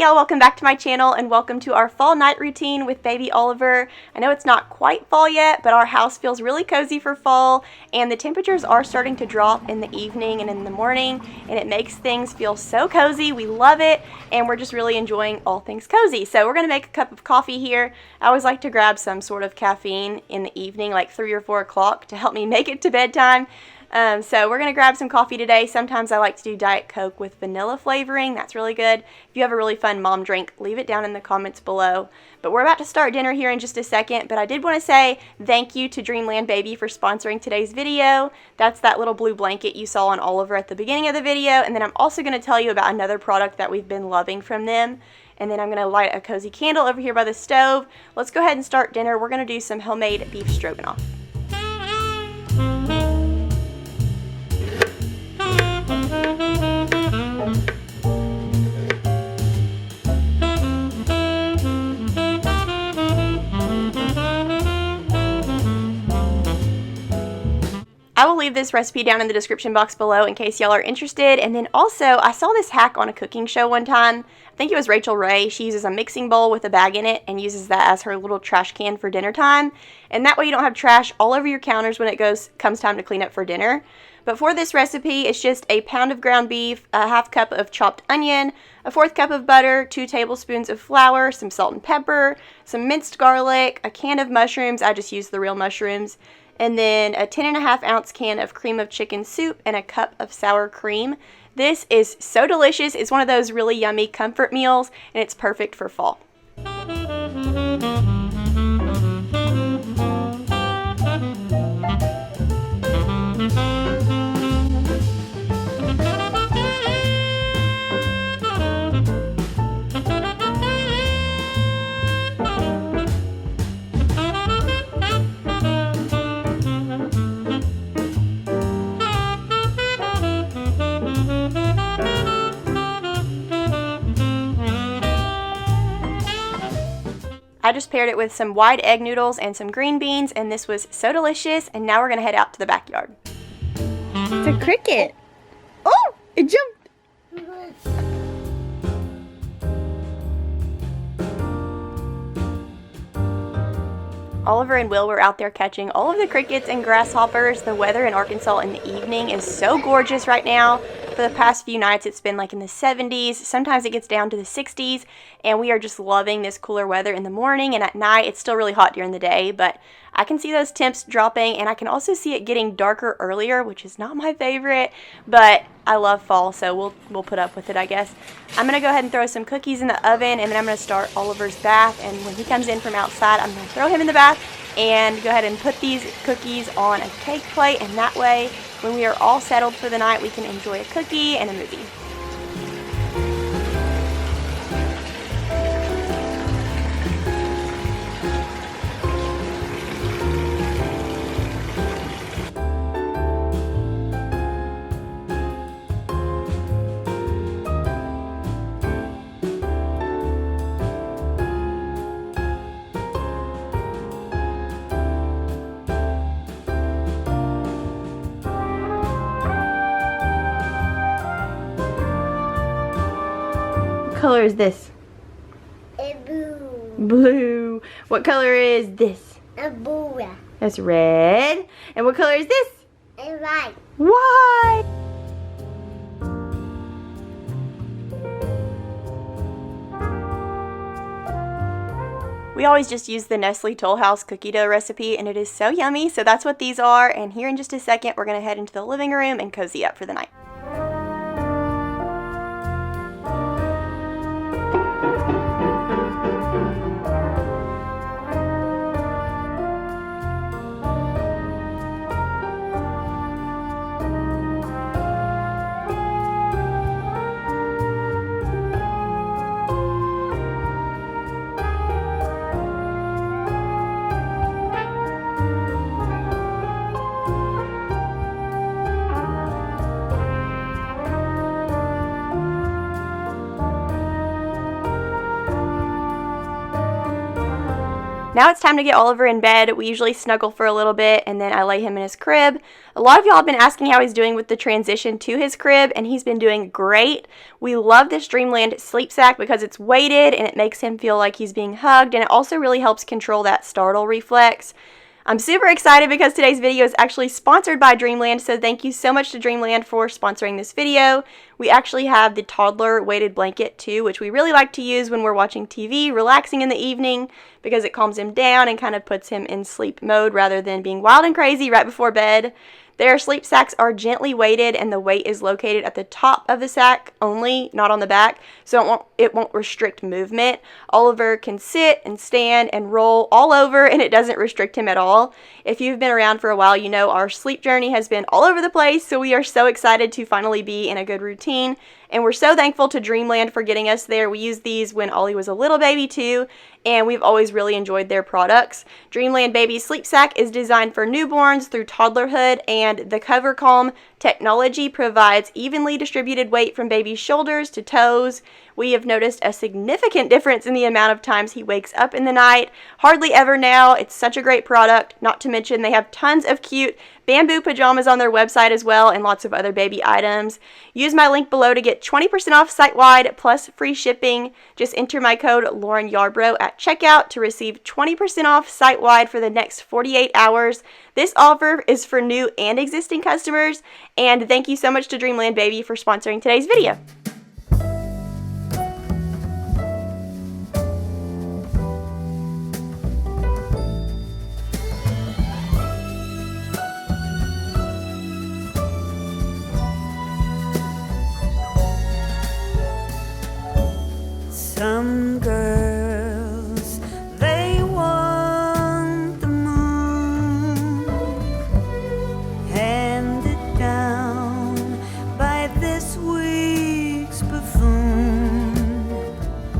y'all, welcome back to my channel and welcome to our fall night routine with baby Oliver. I know it's not quite fall yet, but our house feels really cozy for fall and the temperatures are starting to drop in the evening and in the morning, and it makes things feel so cozy. We love it and we're just really enjoying all things cozy. So we're going to make a cup of coffee here. I always like to grab some sort of caffeine in the evening, like 3 or 4 o'clock, to help me make it to bedtime. So we're going to grab some coffee today. Sometimes I like to do Diet Coke with vanilla flavoring. That's really good. If you have a really fun mom drink, leave it down in the comments below. But we're about to start dinner here in just a second. But I did want to say thank you to Dreamland Baby for sponsoring today's video. That's that little blue blanket you saw on Oliver at the beginning of the video. And then I'm also going to tell you about another product that we've been loving from them. And then I'm going to light a cozy candle over here by the stove. Let's go ahead and start dinner. We're going to do some homemade beef stroganoff. I will leave this recipe down in the description box below in case y'all are interested. And then also, I saw this hack on a cooking show one time. I think it was Rachel Ray. She uses a mixing bowl with a bag in it and uses that as her little trash can for dinner time. And that way you don't have trash all over your counters when it comes time to clean up for dinner. But for this recipe, it's just a pound of ground beef, a ½ cup of chopped onion, a 1/4 cup of butter, 2 tablespoons of flour, some salt and pepper, some minced garlic, a can of mushrooms. I just use the real mushrooms. And then a 10½ ounce can of cream of chicken soup and a cup of sour cream. This is so delicious. It's one of those really yummy comfort meals and it's perfect for fall. I just paired it with some wide egg noodles and some green beans, and this was so delicious. And now we're going to head out to the backyard. It's a cricket. Oh, it jumped. Oliver and Will were out there catching all of the crickets and grasshoppers. The weather in Arkansas in the evening is so gorgeous right now. For the past few nights, it's been like in the 70s. Sometimes it gets down to the 60s, and we are just loving this cooler weather in the morning. And at night, it's still really hot during the day, but I can see those temps dropping, and I can also see it getting darker earlier, which is not my favorite, but I love fall, so we'll put up with it, I guess. I'm going to go ahead and throw some cookies in the oven, and then I'm going to start Oliver's bath, and when he comes in from outside, I'm going to throw him in the bath and go ahead and put these cookies on a cake plate, and that way, when we are all settled for the night, we can enjoy a cookie and a movie. What color is this? A blue. Blue. What color is this? A blue. That's red. And what color is this? A white. White. We always just use the Nestle Toll House cookie dough recipe, and it is so yummy. So that's what these are. And here in just a second, we're going to head into the living room and cozy up for the night. Now it's time to get Oliver in bed. We usually snuggle for a little bit and then I lay him in his crib. A lot of y'all have been asking how he's doing with the transition to his crib, and he's been doing great. We love this Dreamland sleep sack because it's weighted and it makes him feel like he's being hugged, and it also really helps control that startle reflex. I'm super excited because today's video is actually sponsored by Dreamland, so thank you so much to Dreamland for sponsoring this video. We actually have the toddler weighted blanket too, which we really like to use when we're watching TV, relaxing in the evening, because it calms him down and kind of puts him in sleep mode rather than being wild and crazy right before bed. Their sleep sacks are gently weighted and the weight is located at the top of the sack only, not on the back, so it won't restrict movement. Oliver can sit and stand and roll all over and it doesn't restrict him at all. If you've been around for a while, you know our sleep journey has been all over the place, so we are so excited to finally be in a good routine. And we're so thankful to Dreamland for getting us there. We used these when Ollie was a little baby too, and we've always really enjoyed their products. Dreamland Baby Sleep Sack is designed for newborns through toddlerhood, and the Cover Calm technology provides evenly distributed weight from baby's shoulders to toes. We have noticed a significant difference in the amount of times he wakes up in the night. Hardly ever now. It's such a great product. Not to mention they have tons of cute bamboo pajamas on their website as well, and lots of other baby items. Use my link below to get 20% off site-wide plus free shipping. Just enter my code Lauren Yarbrough at checkout to receive 20% off site-wide for the next 48 hours. This offer is for new and existing customers, and thank you so much to Dreamland Baby for sponsoring today's video. Some girls, they want the moon, handed down by this week's buffoon.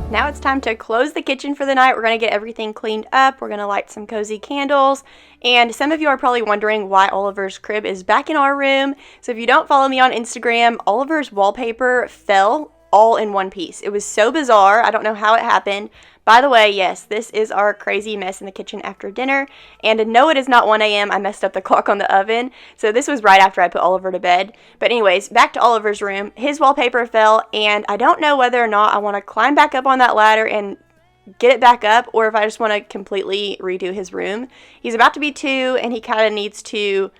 Now it's time to close the kitchen for the night. We're going to get everything cleaned up. We're going to light some cozy candles. And some of you are probably wondering why Oliver's crib is back in our room. So if you don't follow me on Instagram, Oliver's wallpaper fell all in one piece. It was so bizarre. I don't know how it happened. By the way, yes, this is our crazy mess in the kitchen after dinner. And no, it is not 1 a.m. I messed up the clock on the oven. So this was right after I put Oliver to bed. But anyways, back to Oliver's room. His wallpaper fell, and I don't know whether or not I want to climb back up on that ladder and get it back up, or if I just want to completely redo his room. He's about to be 2, and he kind of needs to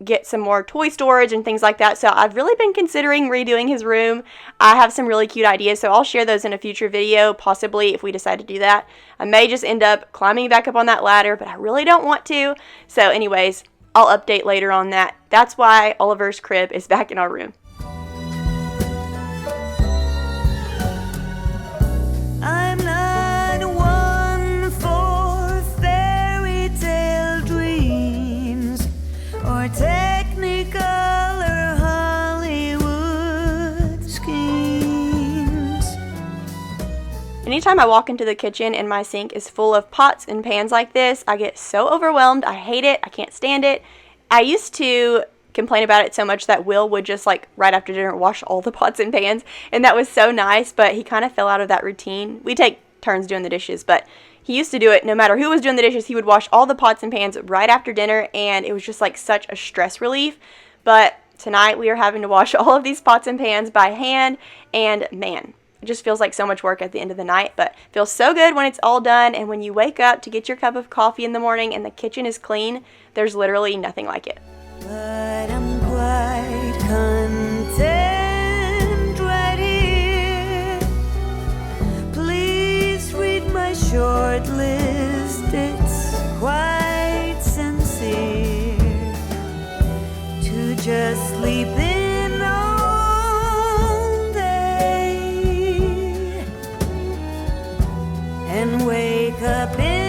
get some more toy storage and things like that. So I've really been considering redoing his room. I have some really cute ideas, so I'll share those in a future video, possibly if we decide to do that. I may just end up climbing back up on that ladder, but I really don't want to. So anyways, I'll update later on that. That's why Oliver's crib is back in our room. I'm not one for fairy tale dreams or Technicolor Hollywood schemes. Anytime I walk into the kitchen and my sink is full of pots and pans like this, I get so overwhelmed. I hate it. I can't stand it. I used to complain about it so much that Will would just like right after dinner wash all the pots and pans, and that was so nice, but he kind of fell out of that routine. We take turns doing the dishes, but he used to do it no matter who was doing the dishes. He would wash all the pots and pans right after dinner, and it was just like such a stress relief. But tonight we are having to wash all of these pots and pans by hand, and man, it just feels like so much work at the end of the night, but it feels so good when it's all done. And when you wake up to get your cup of coffee in the morning and the kitchen is clean, there's literally nothing like it. But I'm quite content right here. Please read my short list, it's quite sincere. To just sleep in all day and wake up in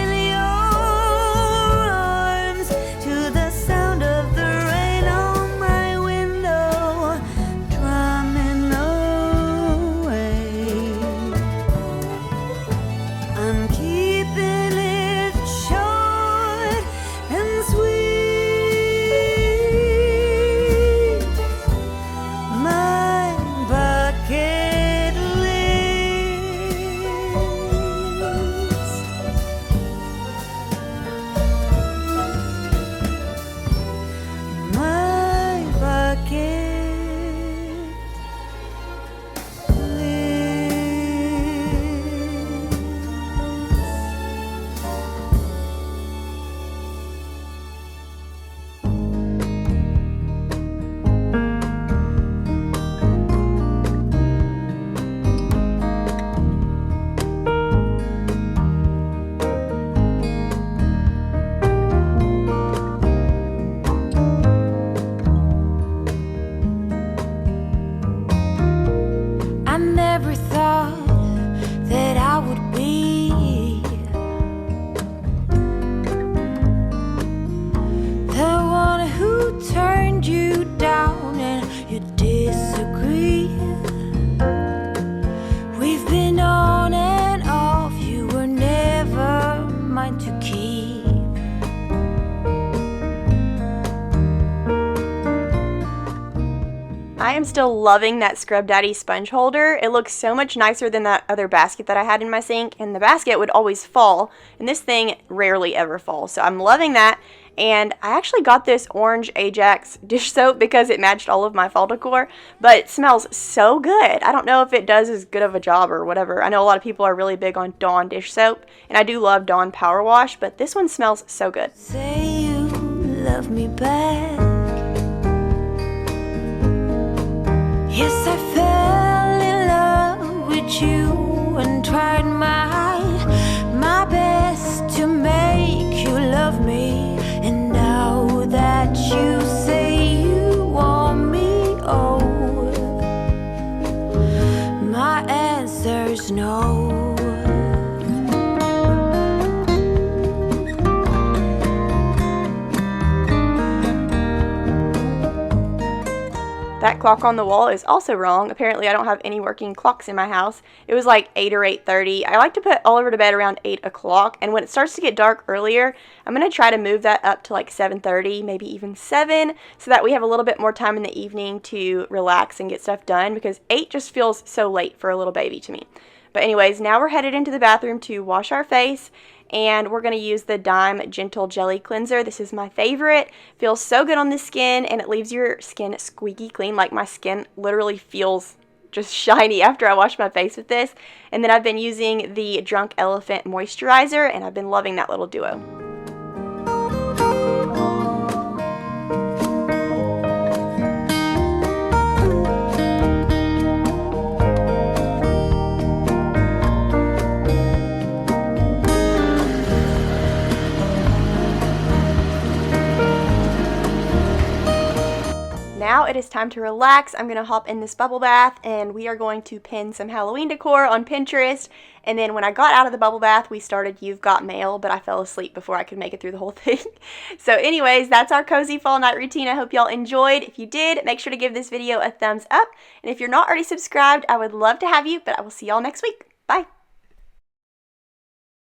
I am still loving that Scrub Daddy sponge holder. It looks so much nicer than that other basket that I had in my sink, and the basket would always fall, and this thing rarely ever falls. So I'm loving that. And I actually got this orange Ajax dish soap because it matched all of my fall decor, but it smells so good. I don't know if it does as good of a job or whatever. I know a lot of people are really big on Dawn dish soap, and I do love Dawn Power Wash, but this one smells so good. Say you love me back. Yes, I fell in love with you and tried my best to make you love me. And now that you say you want me, oh, my answer's no. That clock on the wall is also wrong. Apparently I don't have any working clocks in my house. It was like 8 or 8:30. I like to put Oliver to bed around 8 o'clock, and when it starts to get dark earlier, I'm going to try to move that up to like 7:30, maybe even 7, so that we have a little bit more time in the evening to relax and get stuff done, because 8 just feels so late for a little baby to me. But anyways, now we're headed into the bathroom to wash our face, and we're going to use the Dime Gentle Jelly Cleanser. This is my favorite. Feels so good on the skin, and it leaves your skin squeaky clean. Like, my skin literally feels just shiny after I wash my face with this. And then I've been using the Drunk Elephant Moisturizer, and I've been loving that little duo. Now it is time to relax. I'm going to hop in this bubble bath, and we are going to pin some Halloween decor on Pinterest. And then when I got out of the bubble bath, we started You've Got Mail, but I fell asleep before I could make it through the whole thing. So anyways, that's our cozy fall night routine. I hope y'all enjoyed. If you did, make sure to give this video a thumbs up. And if you're not already subscribed, I would love to have you, but I will see y'all next week. Bye.